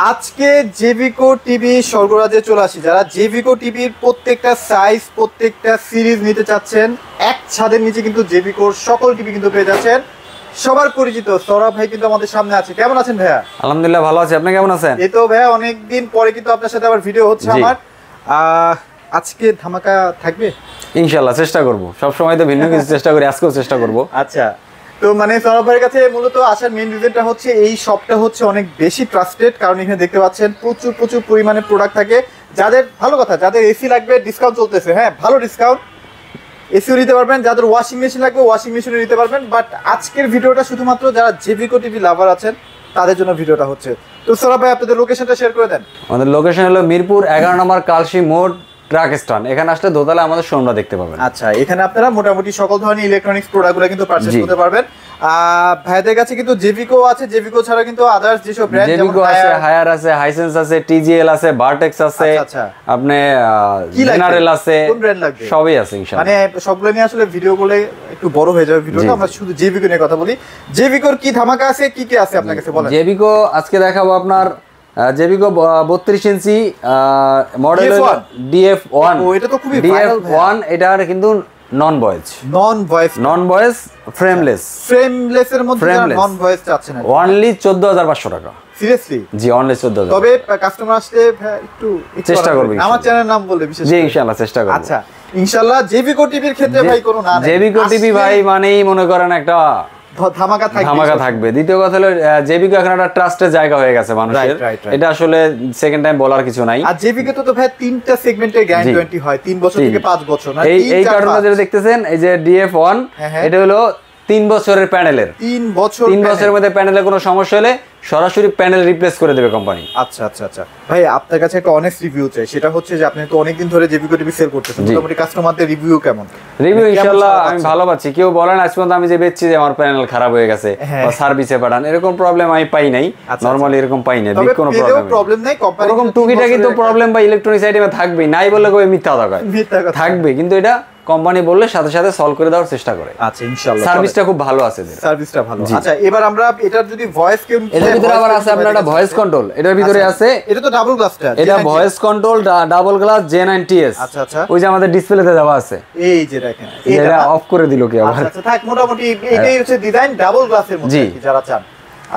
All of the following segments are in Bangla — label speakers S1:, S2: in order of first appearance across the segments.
S1: আজকে জেভিকো টিভি সরবরাহে চলে আসি। যারা জেভিকো টিভির প্রত্যেকটা সাইজ প্রত্যেকটা সিরিজ নিতে চাচ্ছেন, এক ছাদের নিচে কিন্তু জেভিকোর সকল টিভি কিন্তু পেয়ে যাচ্ছেন। সবার পরিচিত সৌরভ ভাই কিন্তু আমাদের সামনে আছে। কেমন আছেন ভাইয়া?
S2: আলহামদুলিল্লাহ ভালো আছি, আপনি কেমন আছেন?
S1: এই তো ভাইয়া অনেকদিন পরে কিন্তু আপনার সাথে আবার ভিডিও হচ্ছে আমার। আজকে ধামাকা থাকবে
S2: ইনশাআল্লাহ, চেষ্টা করব। সব সময় তো ভিন্ন কিছু চেষ্টা করি, আজকেও চেষ্টা করব।
S1: আচ্ছা, তো মানে সৌরভ ভাইয়ের কাছে মূলত আসার মেইন রিজনটা হচ্ছে এই শপটা হচ্ছে অনেক বেশি ট্রাস্টেড, কারণ এখানে দেখতে পাচ্ছেন প্রচুর পরিমাণে প্রোডাক্ট থাকে। যাদের ভালো কথা, যাদের এসি লাগবে ডিসকাউন্ট চলতেছে, হ্যাঁ ভালো ডিসকাউন্ট, এসিও নিতে পারবেন। যাদের ওয়াশিং মেশিন লাগবে ওয়াশিং মেশিনও নিতে পারবেন। বাট আজকের ভিডিওটা শুধুমাত্র যারা জেভিকো টিভি লাভার আছেন তাদের জন্য ভিডিওটা হচ্ছে। তো সৌরভ ভাই আপনাদের লোকেশনটা শেয়ার করে দেন।
S2: আমাদের লোকেশন হলো মিরপুর 11 নম্বর কালশি মোড় ট্রাক স্ট্যান্ড। এখানে আসলে দোতলায় আমাদের শোরুমটা দেখতে পাবেন।
S1: আচ্ছা, এখানে আপনারা মোটামুটি সকল ধরনের ইলেকট্রনিক্স প্রোডাক্টগুলো কিন্তু পারচেজ করতে পারবেন। ভাইদের কাছে কিন্তু জেভিকো আছে, জেভিকো ছাড়া কিন্তু আদার্স যেসব ব্র্যান্ড
S2: জেভিকো আছে, হায়ার আছে, হাইসেন্স আছে, টিজিএল আছে, ভার্টেক্স আছে, আপনি জেনারেল আছে,
S1: কোন ব্র্যান্ড লাগবে
S2: সবই আছে ইনশাআল্লাহ।
S1: মানে সবগুলো নিয়ে আসলে ভিডিও গুলো একটু বড় হয়ে যাবে ভিডিওটা, আমরা শুধু জেভিকো নিয়ে কথা বলি। জেভিকোর কি ধামাকা আছে, কি কি আছে আপনার কাছে বলেন।
S2: জেভিকো আজকে দেখাবো আপনার জেভিকো 32 ইঞ্চি মডেল DF1।
S1: ও এটা তো খুবই ভাইরাল।
S2: DF1 এটার কিন্তু নন ভয়েস ফ্রেমলেস
S1: এর মধ্যে নন ভয়েস চাচ্ছেন
S2: অনলি 14500 টাকা।
S1: সিরিয়াসলি?
S2: জি, অনলি 14000।
S1: তবে কাস্টমার আসলে একটু
S2: চেষ্টা করব,
S1: আমার চ্যানেলের নাম বললে বিশেষ
S2: জি ইনশাআল্লাহ চেষ্টা করব।
S1: আচ্ছা ইনশাআল্লাহ। জেভিকো টিভির ক্ষেত্রে ভাই কোনো না নাই,
S2: জেভিকো টিভি ভাই মানেই মনে করেন একটা ধামাকা থাকবে। দ্বিতীয় কথা হলো জেভিকো এখন একটা ট্রাস্টের জায়গা হয়ে গেছে মানুষের, এটা আসলে সেকেন্ড টাইম বলার কিছু নাই।
S1: আর জেভিকো তো ভাই তিনটা সেগমেন্টের গ্যারান্টি হয়, 3 বছর থেকে 5 বছর।
S2: এই কার্টুনটা যেটা দেখতেছেন এই যে DF1, এটা হলো 3 বছরের প্যানেলের।
S1: 3 বছরের
S2: মধ্যে প্যানেলে কোনো সমস্যা হলে সরাসরি প্যানেল রিপ্লেস করে দেবে কোম্পানি।
S1: আচ্ছা ভাই, আপনার কাছে একটা অনেস্ট রিভিউ চাই। সেটা হচ্ছে যে আপনি তো অনেকদিন ধরে জেভিকো টিভি সেল করতেছেন, মোটামুটি কাস্টমারদের রিভিউ কেমন?
S2: রিভিউ ইনশাআল্লাহ আমি ভালো পাচ্ছি। কেউ বলেন আজ পর্যন্ত আমি যে বেচছি যে আমার প্যানেল খারাপ হয়ে গেছে বা সার্ভিসে পাঠান, এরকম প্রবলেম আমি পাই নাই। নরমালি এরকম পাই না, বিগ কোনো
S1: প্রবলেম নাই। কোম্পানি
S2: এরকম টুকিটাকি তো প্রবলেম বা ইলেকট্রনিক্স আইটেমে থাকবেই, নাই বললে কই মিথ্যা কথা থাকবে, কিন্তু এটা কোম্পানি বললে সাথে সাথে সলভ করে দেওয়ার চেষ্টা করে।
S1: আচ্ছা ইনশাআল্লাহ
S2: সার্ভিসটা খুব ভালো আছে,
S1: সার্ভিসটা ভালো। আচ্ছা এবার আমরা এটার যদি ভয়েস কেউ
S2: এটার ভিতরে আবার আছে আপনার একটা ভয়েস কন্ট্রোল, এটার ভিতরে আছে।
S1: এটা তো ডাবল গ্লাসটা,
S2: এটা voice control double glass J9TS।
S1: আচ্ছা
S2: ওই যে আমাদের ডিসপ্লেতে দেওয়া আছে,
S1: এই যে দেখেন
S2: এটা অফ করে দিল কি আবার।
S1: আচ্ছা থাক, মোটামুটি এটাই হচ্ছে ডিজাইন ডাবল গ্লাসের মধ্যে যারা চান।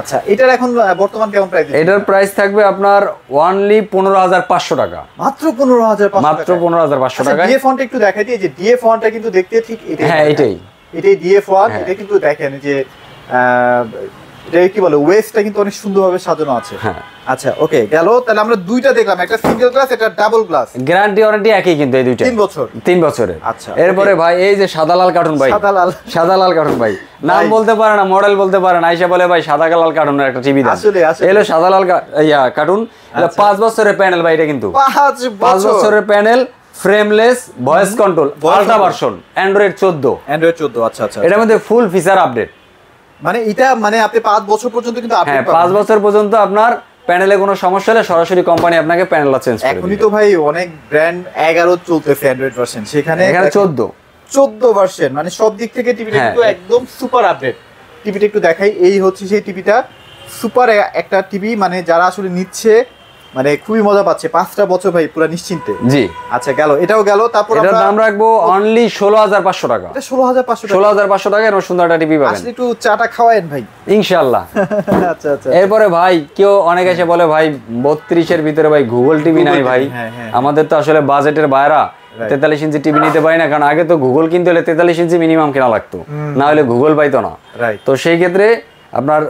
S1: আচ্ছা এটার এখন বর্তমান কেমন প্রাইস?
S2: এটার প্রাইস থাকবে আপনার অনলি 15500 টাকা।
S1: মাত্র 15500 টাকা। ডিএ ফন্ট একটু দেখাই দিই, যে ডিএ ফন্টটা কিন্তু দেখতে ঠিক এটাই।
S2: হ্যাঁ এটাই
S1: ডিএ ফন্ট। এটা কিন্তু দেখেন যে এটা কি বলে, ওয়েস্টটা কিন্তু অনেক সুন্দরভাবে সাজানো আছে।
S2: হ্যাঁ
S1: আচ্ছা ওকে গেল। তাহলে আমরা দুইটা দেখলাম, একটা সিঙ্গেল গ্লাস, এটা ডাবল গ্লাস।
S2: গ্যারান্টি ওয়ারেন্টি একই কিন্তু এই দুইটা 3 বছরের।
S1: আচ্ছা
S2: এরপরে ভাই এই যে সাদা লাল কার্টুন ভাই, সাদা লাল কার্টুন ভাই, নাম বলতে পারে না, মডেল বলতে পারে না, আইসা বলে ভাই সাদা লাল কার্টুনের একটা টিভি দেন।
S1: আসলে
S2: এলো সাদা লাল কার্টুন, 5 বছরের প্যানেল ভাই। এটা কিন্তু 5 বছরের panel, frameless, voice control, ultra version, Android 14।
S1: আচ্ছা
S2: এটার মধ্যে ফুল ফিচার আপডেট।
S1: মানে এটা মানে আপনি 5 বছর পর্যন্ত কিন্তু আপডেট
S2: পাবেন। 5 বছর পর্যন্ত আপনার প্যানেলে কোনো সমস্যা হলে সরাসরি কোম্পানি আপনাকে প্যানেলটা চেঞ্জ করে দেবে।
S1: এখনই তো ভাই অনেক ব্র্যান্ড 11 চলতেছে অ্যান্ড্রয়েড ভার্সন, সেখানে 14 ভার্সন, মানে সব দিক থেকে টিভিটা কিন্তু একদম সুপার আপডেট। টিভিটা একটু দেখাই, এই হচ্ছে সেই টিভিটা, সুপার একটা টিভি, মানে যারা আসলে নিচ্ছে মানে খুবই মজা পাচ্ছে। 5টা বছর ভাই পুরো নিশ্চিন্তে।
S2: জি
S1: আচ্ছা গেল, এটাও গেল। তারপর
S2: এটার দাম রাখবো অনলি 16500 টাকা।
S1: এটা 16500 টাকা।
S2: 16500 টাকা এর সুন্দর একটা টিভি পাবেন।
S1: আসলে একটু চাটা খাওয়ায়েন ভাই ইনশাআল্লাহ। আচ্ছা
S2: এরপরে ভাই কেউ অনেক এসে বলে ভাই 32 এর ভিতরে ভাই গুগল টিভি নাই ভাই। আমাদের তো আসলে বাজেটের বাইরে 43 ইঞ্চি টিভি নিতে পারি না, কারণ আগে তো গুগল কিনতে হলে 43 ইঞ্চি মিনিমাম কেনা লাগতো, না হলে গুগল পাইতো না। তো সেই ক্ষেত্রে আপনার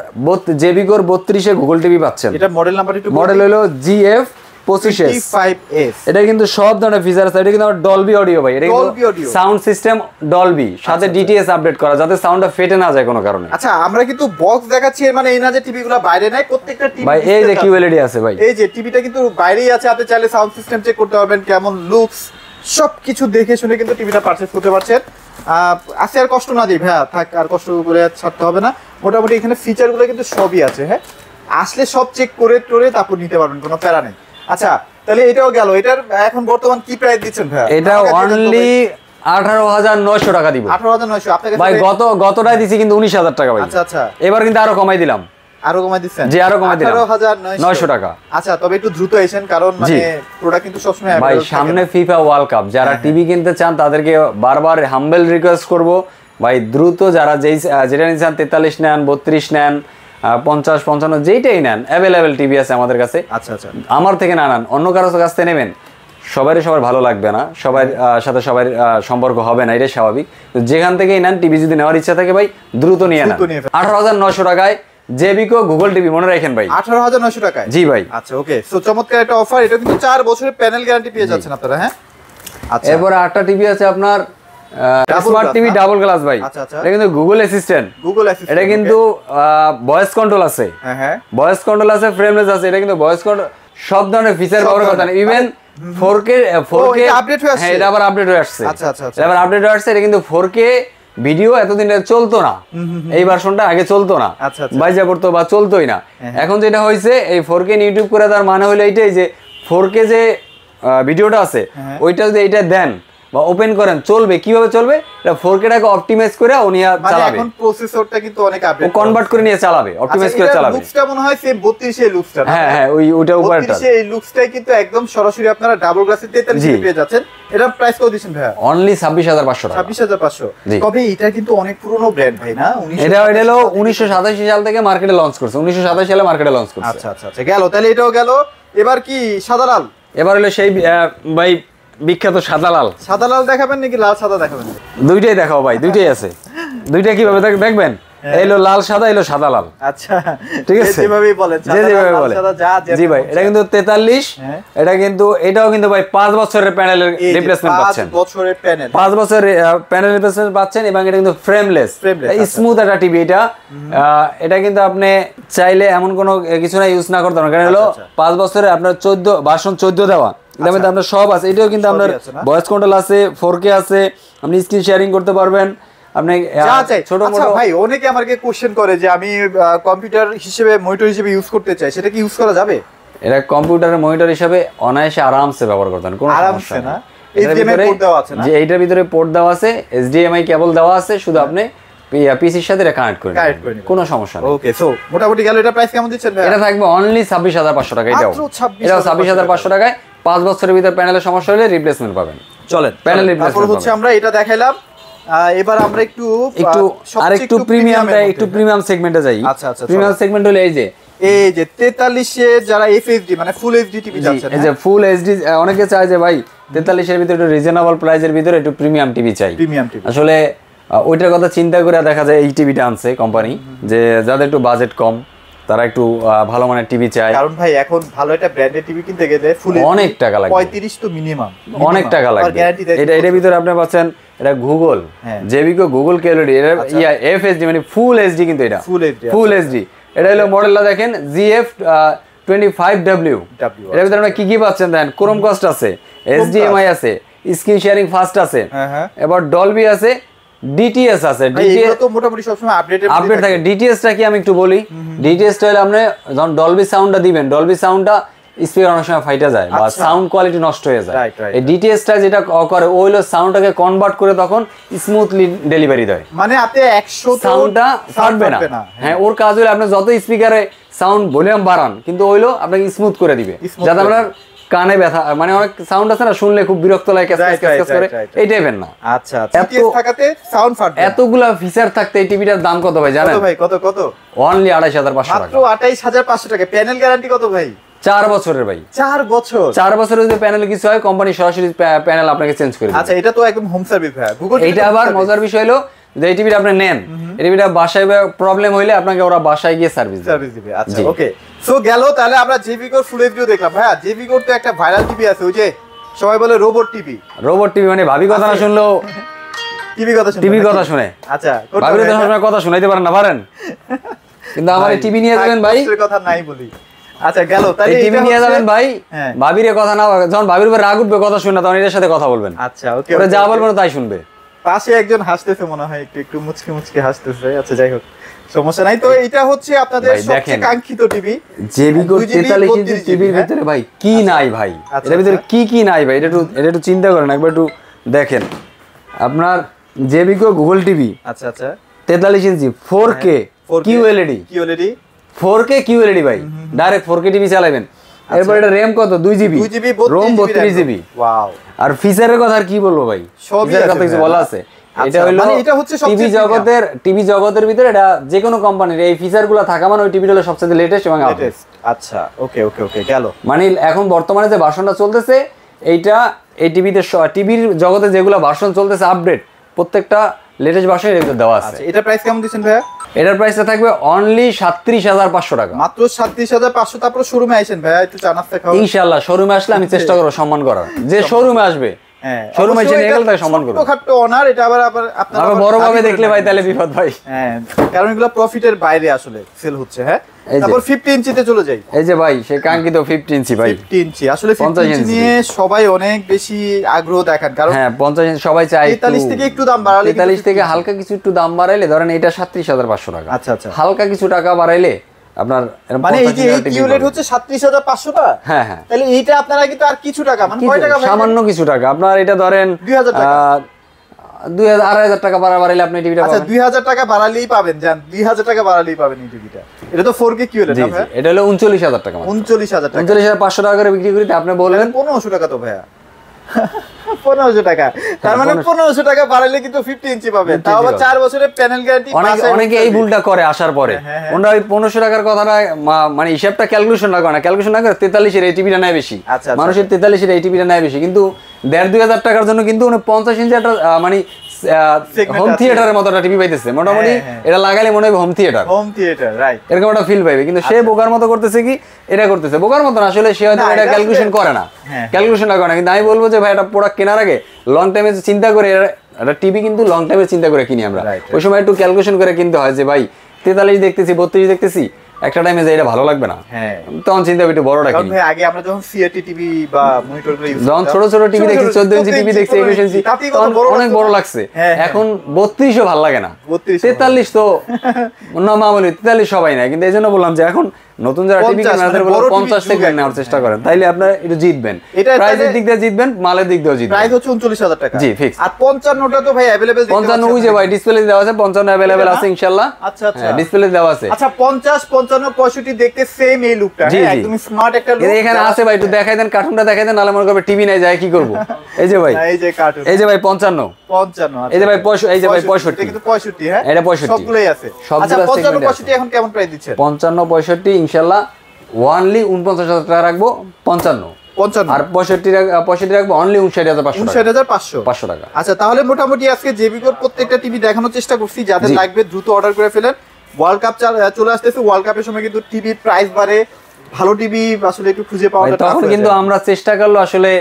S2: জেভিকোর 32 এ গুগল টিভি পাচ্ছেন।
S1: এটা মডেল নাম্বার একটু
S2: মডেল হলো GF25S। এটা কিন্তু সব ধরনের ফিচার আছে। এটা কিন্তু ডলবি অডিও ভাই, এটা কিন্তু সাউন্ড সিস্টেম ডলবি, সাথে ডিটিএস আপডেট করা, যাতে সাউন্ডটা ফেটে না যায় কোনো কারণে।
S1: আচ্ছা আমরা কিন্তু বক্স দেখাচ্ছি, মানে এই না যে টিভিগুলো বাইরে নাই, প্রত্যেকটা টিভি
S2: ভাই এই যে কিউএলইডি আছে ভাই,
S1: এই যে টিভিটা কিন্তু বাইরেই আছে। আপনি চাইলে সাউন্ড সিস্টেম চেক করতে পারবেন, কেমন লুকস, সবকিছু দেখে শুনে কিন্তু টিভিটা পারচেজ করতে পারছেন। আজকে আর কষ্ট না দিই ভাইয়া, থাক আর কষ্ট করে ছাড়তে হবে না। মোটামুটি এখানে ফিচারগুলো কিন্তু সবই আছে। হ্যাঁ আসলে সব চেক করে টোরে তারপর নিতে পারবেন, কোনো প্যারা নেই। আচ্ছা তাহলে এটাও গেল। এটার এখন বর্তমান কি প্রাইস দিচ্ছেন ভাইয়া?
S2: এটা অনলি 18900 টাকা দিব।
S1: 18900 আপনাদের
S2: ভাই গতটাই দিছি কিন্তু 19000 টাকা ভাই।
S1: আচ্ছা
S2: এবার কিন্তু আরো কমাই দিলাম।
S1: আরো কমাই দিচ্ছেন?
S2: জি আরো কমাই দিলাম
S1: 18,900
S2: টাকা।
S1: আচ্ছা তবে একটু দ্রুত এসেন কারণ মানে প্রোডাক্ট কিন্তু সবসময়
S2: ভাই
S1: available থাকে
S2: সামনে
S1: না।
S2: ফিফা ওয়ার্ল্ড কাপ, যারা টিভি কিনতে চান তাদেরকে বারবার হাম্বেল রিকোয়েস্ট করব ভাই দ্রুত যারা যেটা নিচ্ছেন 43 নেন, 32 নেন, 50, 55 যেইটাই নেন অ্যাভেলেবেল টিভি আছে আমাদের কাছে।
S1: আচ্ছা আচ্ছা
S2: আমার থেকে না নেন, অন্য কারো কাছ থেকে নেবেন, সবার ভালো লাগবে না, সবার সাথে সবার সম্পর্ক হবে না, এটাই স্বাভাবিক। তো যেখান থেকেই নেন টিভি যদি নেওয়ার ইচ্ছা থাকে ভাই দ্রুত নিয়ে নেন। 18,900 টাকায় জেবিকো গুগল টিভি, মনে রাখেন ভাই
S1: 18,900 টাকায়।
S2: জি ভাই।
S1: আচ্ছা ওকে, সো চমৎকার একটা অফার, এটা কিন্তু 4 বছরের প্যানেল গ্যারান্টি পেয়ে যাচ্ছেন আপনারা। হ্যাঁ আচ্ছা
S2: এরপরে আটটা টিভি আছে আপনার স্মার্ট টিভি ডাবল গ্লাস ভাই।
S1: আচ্ছা আচ্ছা,
S2: এটা কিন্তু গুগল অ্যাসিস্ট্যান্ট, এটা কিন্তু ভয়েস কন্ট্রোল আছে,
S1: হ্যাঁ
S2: ভয়েস কন্ট্রোল আছে, ফ্রেমলেস আছে, এটা কিন্তু ভয়েস কন্ট্রোল সব ধরনের ফিচার পাওয়ার কথা না। ইভেন 4K
S1: আপডেট হয়ে আসছে,
S2: হ্যাঁ এটা আবার আপডেট হয়ে আসছে।
S1: আচ্ছা আচ্ছা
S2: এটা আবার আপডেট হয়ে আসছে। এটা কিন্তু 4K ভিডিও এতদিন চলতো না, এই ভার্সনটা আগে চলতো না,
S1: আচ্ছা আচ্ছা
S2: বাইজা পড়তো বা চলতোই না। এখন যেটা হয়েছে এই 4K ইউটিউব করে, তার মানে হলো এইটাই যে 4K যে ভিডিওটা আছে ওইটা যদি এইটা দেন বা ওপেন করেন চলবে। কিভাবে চলবে? এটা 4K টাকে অপটিমাইজ করে উনি চালাবে।
S1: এখন প্রসেসরটা কিন্তু অনেক আপডেট,
S2: ও কনভার্ট করে নিয়ে চালাবে, অপটিমাইজ করে চালাবে।
S1: লুকসটা মনে হয় সেম 32 এর লুকসটা।
S2: হ্যাঁ হ্যাঁ ওইটা উপরটা
S1: 32 এই লুকসটাই কিন্তু একদম সরাসরি আপনারা ডাবল গ্লাসে 43 পেয়ে যাচ্ছেন। এটা প্রাইস কত দিবেন ভাই?
S2: অনলি 26,500 টাকা।
S1: 26,500। তবে এটা কিন্তু অনেক পুরনো ব্র্যান্ড ভাই না?
S2: এটা হলো 1987 সাল থেকে মার্কেটে লঞ্চ করছে, 1927 সালে মার্কেটে লঞ্চ করছে।
S1: আচ্ছা আচ্ছা আচ্ছা, গেল তাহলে, এটাও গেল। এবার কি সাদা লাল?
S2: এবার হলো সেই ভাই বিখ্যাত সাদা লাল।
S1: সাদা লাল দেখাবেন নাকি লাল সাদা দেখাবেন?
S2: দুইটাই দেখাও ভাই, দুইটাই আছে। দুইটা কিভাবে দেখবেন? এলো লাল সাদা, এলো সাদা লাল।
S1: আচ্ছা
S2: ঠিক আছে,
S1: যেভাবেই বলেন,
S2: যেভাবে বলেন। জি ভাই, এটা কিন্তু 43, এটা কিন্তু এটাও কিন্তু ভাই 5 বছরের প্যানেলের রিপ্লেসমেন্ট পাচ্ছেন।
S1: 5 বছরের প্যানেল,
S2: 5 বছরের প্যানেল রিপ্লেসমেন্ট পাচ্ছেন এবং এটা কিন্তু ফ্রেমলেস, স্মুথ একটা টিভি। এটা কিন্তু আপনি চাইলে এমন কোনো কিছু না ইউজ না করতে পারেন, কারণ হলো 5 বছরে আপনার 14 ভার্সন 14 দেওয়া, এটার মধ্যে আপনার সব আছে। এটাও কিন্তু আপনার ভয়েস কন্ট্রোল আছে, 4K আছে, আপনি স্ক্রিন শেয়ারিং করতে পারবেন। আপনি
S1: ছোট মোটো ভাই, অনেকে আমাকে কোশ্চেন করে যে আমি কম্পিউটার হিসেবে মনিটর হিসেবে ইউজ করতে চাই, সেটা কি ইউজ করা যাবে?
S2: এটা কম্পিউটারের মনিটর হিসেবে অনায়াসে আরামসে ব্যবহার করতে পারেন, কোনো সমস্যা না।
S1: HDMI পোর্ট দেওয়া আছে না?
S2: যে এইটার ভিতরে পোর্ট দেওয়া আছে, HDMI কেবল দেওয়া আছে, শুধু আপনি পিসির সাথে এটা কানেক্ট করে নেবেন, কোনো সমস্যা নেই।
S1: ওকে, সো মোটামুটি গেল। এটা প্রাইস কেমন দিচ্ছেন ভাই?
S2: এটা থাকবে অনলি 26,500 টাকা। এটাও 26,500 টাকায় 5 বছরের ভিতরে প্যানেলের সমস্যা হলে রিপ্লেসমেন্ট পাবেন।
S1: চলেন
S2: প্যানেল রিপ্লেসমেন্ট
S1: তারপর হচ্ছে আমরা এটা দেখাইলাম। এবার আমরা একটু
S2: আরেকটু প্রিমিয়াম সেগমেন্টে যাই।
S1: আচ্ছা আচ্ছা,
S2: প্রিমিয়াম সেগমেন্ট হলো এই যে
S1: 43 এর যারা FHD মানে ফুল এইচডি টিভি যাচ্ছে,
S2: এই যে ফুল এইচডি। অনেকে চায় যে ভাই 43 এর ভিতরে একটু রিজনেবল প্রাইসের ভিতরে একটু প্রিমিয়াম টিভি চাই।
S1: প্রিমিয়াম টিভি
S2: আসলে ওইটার কথা চিন্তা করে দেখা যায় এই টিভিটা আনছে কোম্পানি, যে যাদের একটু বাজেট কম তারা একটু ভালো মানের টিভি চায়।
S1: কারণ ভাই এখন ভালো একটা ব্র্যান্ডের টিভি কিনতে গেলে ফুল
S2: অনেক টাকা লাগে,
S1: 35 তো মিনিমাম,
S2: অনেক টাকা লাগে। এটার ভিতরে আপনি পাচ্ছেন এটা গুগল জেবিকো গুগল কেএলইডি, এটা FHD মানে ফুল এইচডি, কিন্তু এটা ফুল এইচডি। এটা হলো মডেলটা দেখেন GF25W। এর ভিতরে আপনি কি কি পাচ্ছেন দেখেন, ক্রোমকাস্ট আছে, HDMI আছে, স্ক্রিন শেয়ারিং ফাস্ট আছে, এবার ডলবি আছে, ডিটিএস আছে।
S1: ডিটিএস তো মোটামুটি সব সময় আপডেট
S2: থাকে। ডিটিএসটা কি আমি একটু বলি। ডিটিএসটা হলো আপনি যখন ডলবি সাউন্ডটা দিবেন, ডলবি সাউন্ডটা স্পিকার অনেক সময় ফাইটা যায় বা সাউন্ড কোয়ালিটি নষ্ট হয়ে যায়। এই ডিটিএসটা যেটা করে ও হলো সাউন্ডটাকে কনভার্ট করে তখন স্মুথলি ডেলিভারি দেয়, মানে আপনি 100 সাউন্ডটা ফাটবে না। হ্যাঁ, ওর কাজ হলো আপনি যত স্পিকারে সাউন্ড ভলিউম বাড়ান, কিন্তু ওইলো আপনাকে স্মুথ করে দিবে, যাতে আপনার কানে ব্যথা, মানে অনেক সাউন্ড আছে না শুনলে খুব বিরক্ত লাগে, ক্যাস করে, এই টাইপের না।
S1: আচ্ছা, ডিটিএস থাকাতে সাউন্ড ফাটবে।
S2: এতগুলা ফিচার থাকতে এই টিভিটার দাম কত ভাই জানেন?
S1: কত ভাই, কত?
S2: অনলি 28,500 টাকা।
S1: মাত্র 28,500 টাকা। প্যানেল গ্যারান্টি কত ভাই?
S2: 4 বছরের ভাই।
S1: 4 বছর?
S2: 4 বছরের যদি প্যানেল কিছু হয় কোম্পানি সরাসরি প্যানেল আপনাকে চেঞ্জ করে দিবে।
S1: আচ্ছা, এটা তো একদম হোম সার্ভিস ভাই। গুগল
S2: এটা আবার মজার বিষয় হলো যে এই টিভিটা আপনি নেন, এই টিভিটা বাসায় প্রবলেম হইলে আপনাকে ওরা বাসায় গিয়ে সার্ভিস দিবে।
S1: আচ্ছা ওকে, সো গেল। তাহলে আমরা জেবিকোর ফুল এইচডিও দেখলাম। ভাই জেবিকোর তো একটা ভাইরাল টিভি আছে, ওই যে সবাই বলে রোবট টিভি।
S2: রোবট টিভি মানে ভাবি কথা না শুনলেও টিভি কথা শুনে।
S1: আচ্ছা,
S2: ভাবির কথা শুনাইতে পারেন না, পারেন, কিন্তু আমার এই টিভি নিয়ে যাবেন ভাই,
S1: কথা নাই বলি। আচ্ছা গেল, তাহলে
S2: টিভি নিয়ে যাবেন ভাই, ভাবির কথা না, যখন ভাবির উপর রাগ উঠবে কথা শুনে তখন এর সাথে কথা বলবেন।
S1: আচ্ছা ওকে,
S2: ওরা যা বলবেন তাই শুনবে।
S1: পাশে একজন হাসতেছে মনে হয়, একটু মুচকি হাসতেছে। আচ্ছা যাই হোক, সমস্যা নাই। তো এটা হচ্ছে আপনাদের সবচেয়ে কাঙ্ক্ষিত টিভি
S2: জেবিকো 43 ইঞ্চি টিভির ভিতরে ভাই কি নাই ভাই, এর ভিতরে কি নাই ভাই, এটা একটু চিন্তা করেন, একবার একটু দেখেন। আপনার জেবিকো গুগল টিভি,
S1: আচ্ছা
S2: 43 ইঞ্চি 4K QLED 4K QLED ভাই, ডাইরেক্ট 4K টিভি চালাবেন। এরপর এটা RAM কত 2GB, ROM 32GB।
S1: ওয়াও,
S2: আর ফিচারের কথা আর কি বলবো ভাই, ফিচারের কথা কিছু বলা আছে? এটা হলো
S1: এটা হচ্ছে
S2: টিভি জগতের ভিতরে এটা যে কোনো কোম্পানির এই ফিচারগুলো থাকা মানে ওই টিভিটা হলো সবচেয়ে লেটেস্ট এবং আপডেট।
S1: আচ্ছা, ওকে ওকে ওকে, গেল।
S2: মানে এখন বর্তমানে যে ভার্সনটা চলতেছে এইটা, এই টিভিতে টিভির জগতে যেগুলো ভার্সন চলতেছে আপডেট, প্রত্যেকটা লেটেস্ট ভার্সন এর ভিতরে দেওয়া আছে।
S1: এটা প্রাইস কেমন দিচ্ছেন ভাইয়া?
S2: এটার প্রাইসটা থাকবে অনলি 37,500 টাকা,
S1: মাত্র 37,500। তারপর শোরুমে আইছেন ভাইয়া, একটু চা নাস্তা খাও
S2: ইনশাআল্লাহ। শোরুমে আসলে আমি চেষ্টা করব সম্মান করার, যে শোরুমে আসবে শোরুমে এসে নিয়ে গেলে তাকে সম্মান করব।
S1: ছোটখাটো অনার, এটা আবার আপনারা
S2: বড় ভাবে দেখলে ভাই তাহলে বিপদ ভাই।
S1: হ্যাঁ, কারণ এগুলো প্রফিটের বাইরে আসলে সেল হচ্ছে। হ্যাঁ, তারপর 50 ইঞ্চিতে চলে যাই।
S2: এই যে ভাই সেই কাঙ্ক্ষিত 50 ইঞ্চি ভাই,
S1: 50 ইঞ্চি আসলে 50 ইঞ্চি নিয়ে সবাই অনেক বেশি আগ্রহ দেখান, কারণ
S2: হ্যাঁ 50 ইঞ্চি সবাই চায়।
S1: 43 থেকে একটু দাম বাড়ালে,
S2: 43 থেকে হালকা কিছু একটু দাম বাড়াইলে, ধরেন এটা 37,500 টাকা।
S1: আচ্ছা আচ্ছা,
S2: হালকা কিছু টাকা বাড়াইলে আপনার
S1: মানে এই যে এই কিউলেট হচ্ছে 37,500 টাকা।
S2: হ্যাঁ হ্যাঁ,
S1: তাহলে এইটা আপনারা কিন্তু আর কিছু টাকা, মানে কয় টাকা ভাই?
S2: সামান্য কিছু টাকা, আপনার এটা ধরেন
S1: 2000 টাকা,
S2: 2,000 টাকা বাড়াইলে আপনি টিভিটা
S1: আচ্ছা 2000 টাকা বাড়ালেই পাবেন, জান 2000 টাকা বাড়ালেই পাবেন এই টিভিটা। এটা তো 4K কিউলেট না ভাই?
S2: এটা হলো 39,000 টাকা,
S1: 39,000 টাকা,
S2: 39,500 টাকা করে বিক্রি করি। আপনি বলবেন
S1: 1500 টাকা তো ভাইয়া, 1500 টাকা, তার মানে 1500 টাকা বাড়ালে কিন্তু 50 ইঞ্চি পাবেন, তাও আবার 4 বছরের প্যানেল গ্যারান্টি।
S2: অনেকে এই ভুলটা করে আসার পরে, ওনারা ওই 1500 টাকার কথাটা মানে হিসাবটা ক্যালকুলেশন না করে না, ক্যালকুলেশন না করে 43 এর এই টিভিটা নেয় বেশি, মানুষের 43 এর এই টিভিটা নেয় বেশি, কিন্তু 1,500-2,000 টাকার জন্য কিন্তু উনি 50 ইঞ্চি একটা মানে হোম থিয়েটারের মতো একটা টিভি পাইতেছে মোটামুটি, এটা লাগাইলে মনে হবে হোম থিয়েটার, রাইট, এরকম একটা ফিল পাইবে। কিন্তু সে বোকার মতো করতেছে কি, এটা করতেছে বোকার মতো না, আসলে সে হয়তো এটা ক্যালকুলেশন করে না, ক্যালকুলেশনটা করে না। কিন্তু আমি বলবো যে ভাই এটা প্রোডাক্ট কেনার আগে লং টাইমে চিন্তা করে, একটা টিভি কিন্তু লং টাইমে চিন্তা করে কিনি আমরা, ওই সময় একটু ক্যালকুলেশন করে কিনতে হয় যে ভাই 43 দেখতেছি 32 দেখতেছি, একটা টাইমে যে এটা ভালো লাগবে না, তখন চিন্তা একটু বড়টা কিনি।
S1: ভাই আগে আমরা যখন সিআরটি টিভি বা মনিটরগুলো ইউজ
S2: যখন ছোট ছোট টিভি দেখছি, 14 ইঞ্চি টিভি দেখছি, 21 ইঞ্চি, তখন অনেক বড় লাগছে। এখন 32ও ভালো লাগে না, 43 তো না মামুলি, 43 সবাই না। কিন্তু এই জন্য বললাম যে এখন নতুন যারা টিভি কিনে তাদের বলো 50 থেকে নেওয়ার চেষ্টা করেন, তাইলে আপনারা একটু জিতবেন, প্রাইসের দিক দিয়ে জিতবেন, মালের দিক দিয়েও জিতবেন।
S1: প্রাইস হচ্ছে 39,000 টাকা,
S2: জি ফিক্স।
S1: আর 55টা তো ভাই अवेलेबल,
S2: 55 ওই যে ভাই ডিসপ্লে দেওয়া আছে, 55 अवेलेबल আছে ইনশাআল্লাহ।
S1: আচ্ছা আচ্ছা,
S2: ডিসপ্লে দেওয়া আছে।
S1: আচ্ছা 50 55 65 দেখতে সেম এই লুকটা, হ্যাঁ একদম স্মার্ট একটা লুক।
S2: এখানে আছে ভাই, একটু দেখাই দেন, কার্টুনটা দেখাই দেন, নালে মনে করবে টিভি নাই যায় কি করব। এই যে ভাই,
S1: এই যে কার্টুন,
S2: এই যে ভাই 55,
S1: এই যে ভাই 65,
S2: এই যে ভাই 65,
S1: কিন্তু 65, হ্যাঁ
S2: এটা 65
S1: সবগুলাই আছে। আচ্ছা 55 65 এখন কেমন প্রাইস দিচ্ছেন?
S2: 55 65 ইনশাআল্লাহ ওনলি 49,000 টাকা রাখবো, 55 আর 65 রাখবো অনলি 59,500 টাকা।
S1: আচ্ছা তাহলে মোটামুটি আজকে জেবিকোর প্রত্যেকটা টিভি দেখানোর চেষ্টা করছি, যাদের লাগবে দ্রুত অর্ডার করে ফেলেন। ওয়ার্ল্ড কাপ চলে আসতেছে, ওয়ার্ল্ড কাপের সময় কিন্তু টিভির প্রাইস বাড়ে, ভালো টিভি আসলে একটু খুঁজে পাওয়া যায়।
S2: তখন কিন্তু আমরা চেষ্টা করলো আসলে,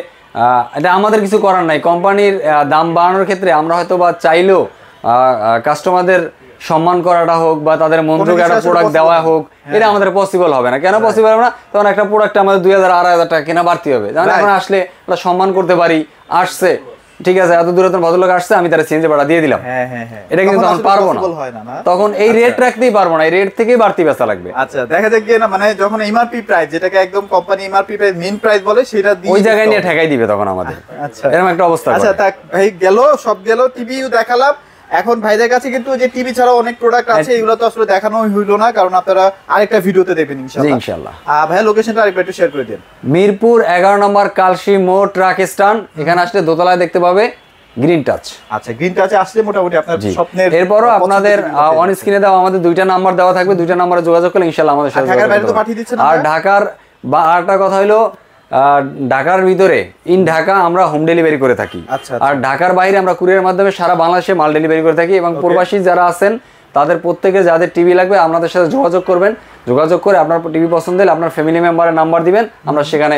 S2: এটা আমাদের কিছু করার নাই, কোম্পানির দাম বাড়ানোর ক্ষেত্রে আমরা হয়তো বা চাইলেও কাস্টমারদের সম্মান করাটা হোক বা তাদের মনোযোগ একটা প্রোডাক্ট দেওয়া হোক, এটা আমাদের পসিবল হবে না। কেন পসিবল হবে না? তখন একটা প্রোডাক্ট আমাদের 2,000-2,500 টাকা কেনা বাড়তি হবে, যেমন এখন আসলে আমরা সম্মান করতে পারি, আসছে ঠিক আছে, এত দূরে ভদ্রলোক আসছে, আমি তার চেঞ্জে ভাড়া দিয়ে দিলাম, এটা কিন্তু তখন পারবো না, তখন এই রেট রাখতেই পারবো না, এই রেট থেকেই বাড়তি বেচা লাগবে।
S1: আচ্ছা দেখা যাক না, মানে যখন এমআরপি প্রাইস, যেটাকে একদম company MRP price main price বলে, সেটা দিয়ে
S2: ওই জায়গায় নিয়ে ঠেকাই দিবে তখন আমাদের।
S1: আচ্ছা
S2: এরকম একটা অবস্থা।
S1: আচ্ছা ভাই গেল, সব গেল, টিভিও দেখালাম। এখন ভাইদের কাছে কিন্তু যে টিভি ছাড়াও অনেক প্রোডাক্ট আছে, এগুলো তো আসলে দেখানো হইলো না, কারণ আপনারা আরেকটা ভিডিওতে দেখবেন ইনশাআল্লাহ। ভাই লোকেশনটা আরেকবার একটু শেয়ার করে দেন।
S2: মিরপুর 11 নম্বর কালশি মোড় ট্রাক স্ট্যান্ড, এখানে আসলে দোতলায় দেখতে পাবে গ্রিন টাচ।
S1: আচ্ছা গ্রিন টাচে আসলে মোটামুটি আপনার স্বপ্নের।
S2: এরপরও আপনাদের অন স্ক্রিনে দেওয়া আমাদের 2টা নাম্বার দেওয়া থাকবে, 2টা নম্বরে যোগাযোগ করলে ইনশাআল্লাহ আমাদের সাথে।
S1: ঢাকার বাইরে তো পাঠিয়ে দিচ্ছেন?
S2: আর ঢাকার বা আরেকটা কথা হলো, ঢাকার ভিতরে ইন ঢাকা আমরা হোম ডেলিভারি করে থাকি, আর ঢাকার বাইরে আমরা কুরিয়ারের মাধ্যমে সারা বাংলাদেশে মাল ডেলিভারি করে থাকি। এবং প্রবাসী যারা আছেন তাদের প্রত্যেকে যাদের টিভি লাগবে আমাদের সাথে যোগাযোগ করবেন, যোগাযোগ করে আপনার টিভি পছন্দ হলে আপনার ফ্যামিলি মেম্বারের নাম্বার দিবেন, আমরা সেখানে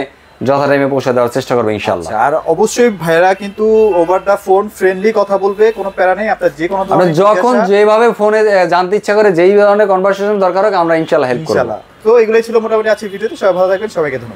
S2: যথা টাইমে পৌঁছে দেওয়ার চেষ্টা করবো ইনশাআল্লাহ।
S1: আর অবশ্যই ভাইরা কিন্তু ওভার দা ফোন ফ্রেন্ডলি কথা বলবে, কোনো প্যারা নেই। আপনার যে কোনো ধরনের
S2: যখন যেভাবে ফোনে জানতে ইচ্ছা করে, যেই ধরনের কনভারসেশন দরকার হোক, আমরা ইনশাআল্লাহ হেল্প করব।
S1: তো এগুলোই ছিল মোটামুটি আজকের ভিডিওতে। সবাই ভালো থাকবেন, সবাইকে ধন্যবাদ।